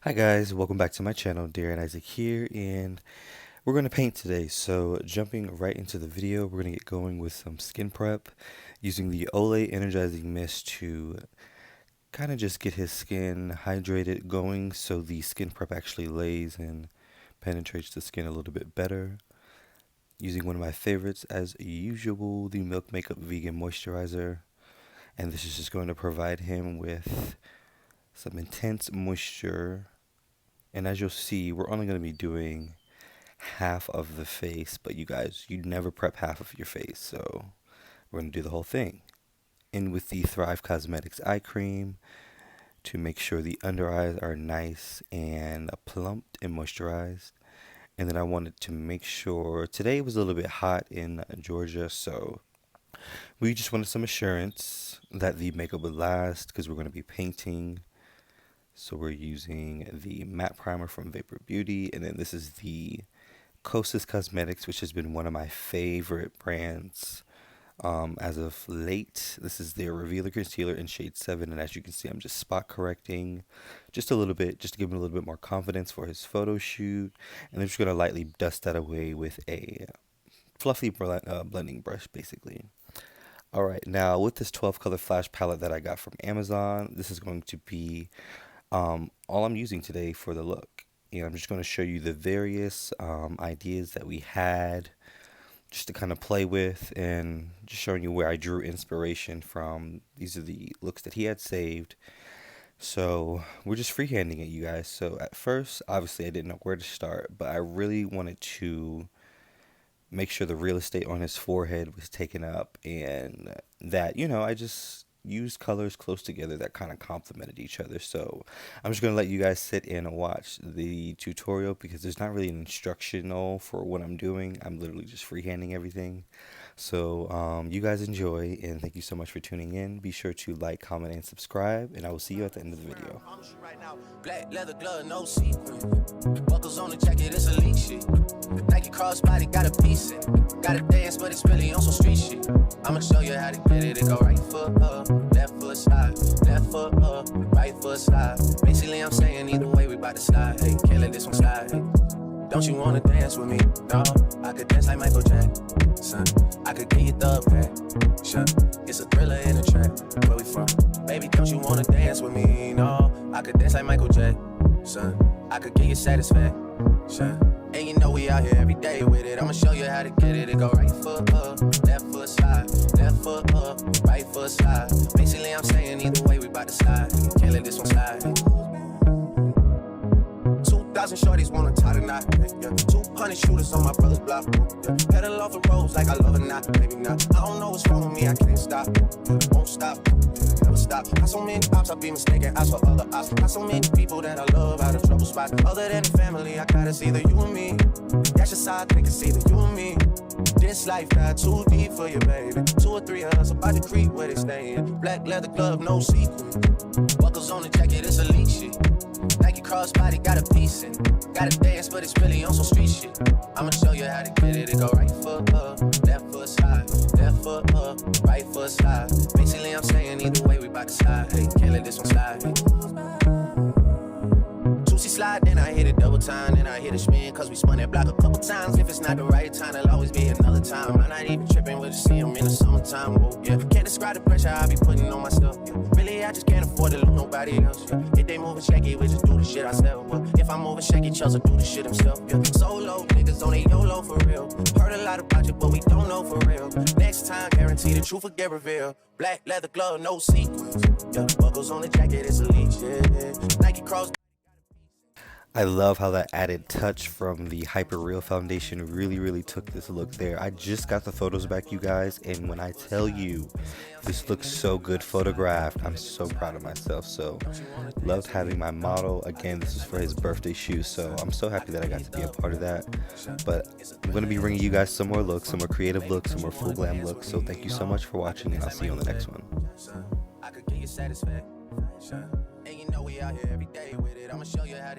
Hi guys, welcome back to my channel. Darienisaac here, and we're going to paint today. So jumping right into the video, we're going to get going with some skin prep using the Olay Energizing Mist to kind of just get his skin hydrated going so the skin prep actually lays and penetrates the skin a little bit better. Using one of my favorites as usual, the Milk Makeup Vegan Moisturizer, and this is just going to provide him with some intense moisture. And as you'll see, we're only going to be doing half of the face, but you guys, you never prep half of your face, so we're going to do the whole thing. In with the Thrive Cosmetics eye cream to make sure the under eyes are nice and plumped and moisturized. And then I wanted to make sure, today was a little bit hot in Georgia, so we just wanted some assurance that the makeup would last because we're going to be painting. So we're using the matte primer from Vapor Beauty, and then this is the Kosas Cosmetics, which has been one of my favorite brands as of late. This is their Revealer Concealer in shade 7, and as you can see, I'm just spot correcting just a little bit, just to give him a little bit more confidence for his photo shoot. And I'm just going to lightly dust that away with a fluffy blending brush, basically. Alright, now with this 12 color flash palette that I got from Amazon, this is going to be all I'm using today for the look. And I'm just going to show you the various ideas that we had just to kind of play with, and just showing you where I drew inspiration from. These are the looks that he had saved. So we're just freehanding it, you guys. So at first, obviously I didn't know where to start, but I really wanted to make sure the real estate on his forehead was taken up, and that, I just used colors close together that kind of complemented each other. So I'm just going to let you guys sit in and watch the tutorial because there's not really an instructional for what I'm doing. I'm literally just freehanding everything. So you guys enjoy, and thank you so much for tuning in. Be sure to like, comment, and subscribe, and I will see you at the end of the video. Black leather glove, no sequin. Buckles on the jacket, it's elite shit. Nike crossbody got a piece in. Gotta dance, but it's really on some street shit. I'ma show you how to get it. It go right foot up, left foot slide, left foot up, right foot slide. Basically, I'm saying either way, we bout to slide. Hey, can't let this one slide. Hey. Don't you wanna dance with me? No, I could dance like Michael Jackson. I could get you the passion. It's a thriller in a track. Where we from? Baby, don't you wanna dance with me? No, I could dance like Michael Jackson. I could get you satisfaction. And you know we out here every day with it. I'ma show you how to get it. It go right foot up, left foot slide, left foot up, right foot slide. Basically, I'm saying either way, we bout to slide. Can't let this one slide. 2,000 shorties wanna tie the knot. Yeah. 200 shooters on my brother's block. Yeah. Pedal off the roads like I love it, not, maybe not. I don't know what's wrong with me, I can't stop. Yeah. Won't stop, never stop. Got so many ops, I be mistaken eyes for other ops. Got so many people that I love out of trouble spots. Other than the family, I gotta see either you and me. That's your side, they can see that you and me. This life got too deep for you, baby. 2 or 3 of us about to creep where they staying. Black leather glove, no sequin. Buckles on the jacket, it's elite shit. Nike crossbody got a piece in. Gotta dance, but it's really on some street shit. I'ma show you how to get it. It go right foot up, left foot slide, left foot up, right foot slide. Basically, I'm saying either way, we bout to slide. Hey, can't let this one slide. Hey. Slide, then I hit it double time, then I hit a spin, cause we spun that block a couple times. If it's not the right time, there'll always be another time. I'm not even tripping, we'll just see them in the summertime. Whoa, yeah. Can't describe the pressure I be putting on myself. Yeah. Really, I just can't afford to lose nobody else. Yeah. If they moving shaky, we just do the shit ourselves. Well, if I'm moving shaky, Chelsea do the shit himself. Yeah. Solo niggas on a YOLO for real. Heard a lot about you, but we don't know for real. Next time, guarantee the truth will get revealed. Black leather glove, no sequins. Yeah. Buckles on the jacket, it's elite shit. Yeah. Nike cross. I love how that added touch from the Hyper Real foundation really took this look there. I just got the photos back, you guys, and when I tell you this looks so good photographed, I'm so proud of myself. So loved having my model. Again, this is for his birthday shoot, so I'm so happy that I got to be a part of that. But I'm going to be bringing you guys some more looks, some more creative looks, some more full glam looks. So thank you so much for watching, and I'll see you on the next one. I could get you satisfaction. And you know we out here every day with it. I'ma show you how to